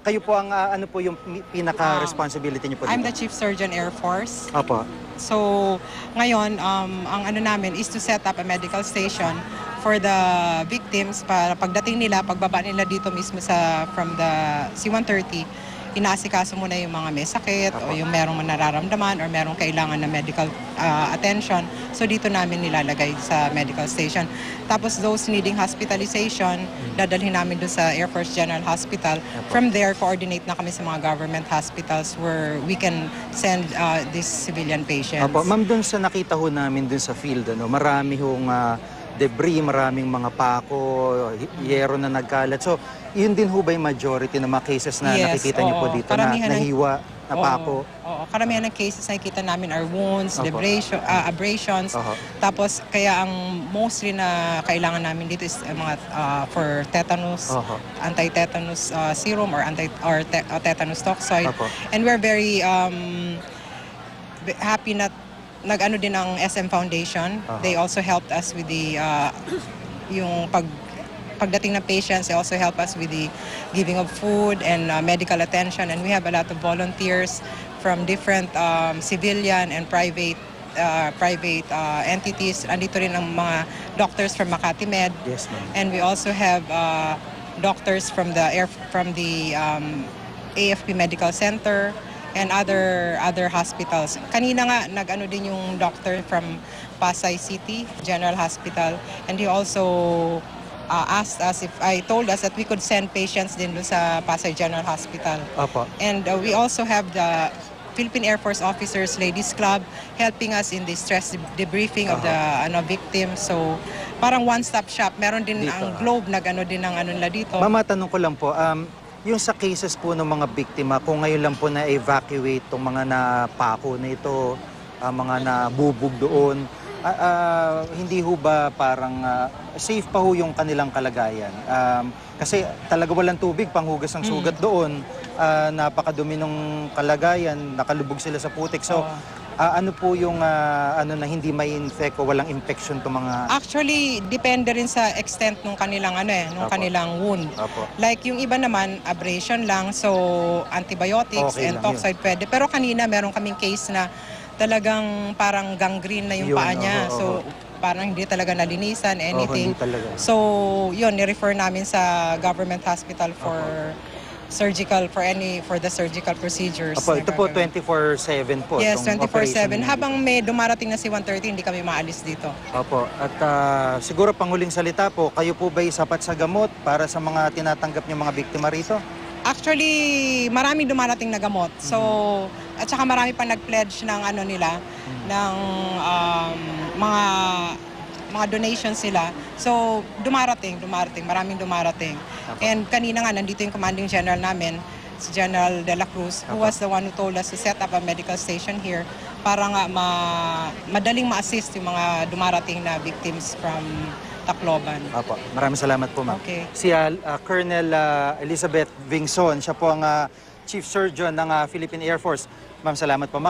kayo po ang ano po yung pinaka-responsibility niyo po dito? I'm the Chief Surgeon Air Force. Opo. So, ngayon, ang ano namin is to set up a medical station for the victims para pagdating nila, pagbaba nila dito mismo from the C-130, inaasikaso muna yung mga may sakit o yung merong nararamdaman or merong kailangan na medical attention. So dito namin nilalagay sa medical station. Tapos those needing hospitalization, dadalhin namin doon sa Air Force General Hospital. From there, coordinate na kami sa mga government hospitals where we can send these civilian patients. Opo. Ma'am, doon sa nakita ho namin doon sa field, marami hong debris, maraming mga pako, yero na nagkalat. So, yun din ho ba yung majority ng mga cases na nakikita niyo po dito na nahiwa, na pako? Oo, karamihan ng cases na nakikita namin are wounds, abrasions. Tapos, kaya ang mostly na kailangan namin dito is mga for tetanus, anti-tetanus serum or tetanus toxoid. And we're very happy na nag-ano din ang SM Foundation. They also helped us with the yung pagdating ng patients. They also help us with the giving of food and medical attention. And we have a lot of volunteers from different civilian and private entities. Andito rin ang mga doctors from Makati Med. Yes, ma'am. And we also have doctors from the AFP Medical Center and other hospitals. Kanina nga, nag-ano din yung doctor from Pasay City General Hospital, and he also told us that we could send patients din doon sa Pasay General Hospital. Opo. And we also have the Philippine Air Force Officers Ladies Club helping us in the stress debriefing of the victims. So, parang one-stop shop. Meron din dito, ang Globe, nag-ano din ng ano nila dito. Mama, tanong ko lang po, yung sa cases po ng mga biktima, kung ngayon lang po na-evacuate itong mga napako na ito, mga nabubog doon, hindi ho ba parang safe pa ho yung kanilang kalagayan? Kasi talaga walang tubig, panghugas ng sugat doon, napakadumi ng kalagayan, nakalubog sila sa putik. So, ano po yung ano na hindi may infect o walang infection to mga... Actually, depende rin sa extent ng kanilang kanilang wound. Like yung iba naman, abrasion lang, so antibiotics and toxoid pwede. Pero kanina meron kaming case na talagang parang gangrene na yung paa niya. So parang hindi talaga nalinisan, anything. So yun, ni-refer namin sa government hospital for for the surgical procedures. Opo, ito po 24/7 po. Yes, 24/7. Habang may dumarating na si 130, hindi kami maalis dito. Opo, at siguro panghuling salita po, kayo po ba'y sapat sa gamot para sa mga tinatanggap niyo mga biktima rito? Actually, maraming dumarating na gamot. So, at saka marami pang nag-pledge ng ano nila, ng mga donations sila. So, maraming dumarating. And kanina nga, nandito yung commanding general namin, si General De La Cruz, who was the one who told us to set up a medical station here para nga madaling ma-assist yung mga dumarating na victims from Tacloban. Opo, maraming salamat po, ma'am. Okay. Si Colonel Elizabeth Vingson, siya po ang Chief Surgeon ng Philippine Air Force. Ma'am, salamat po.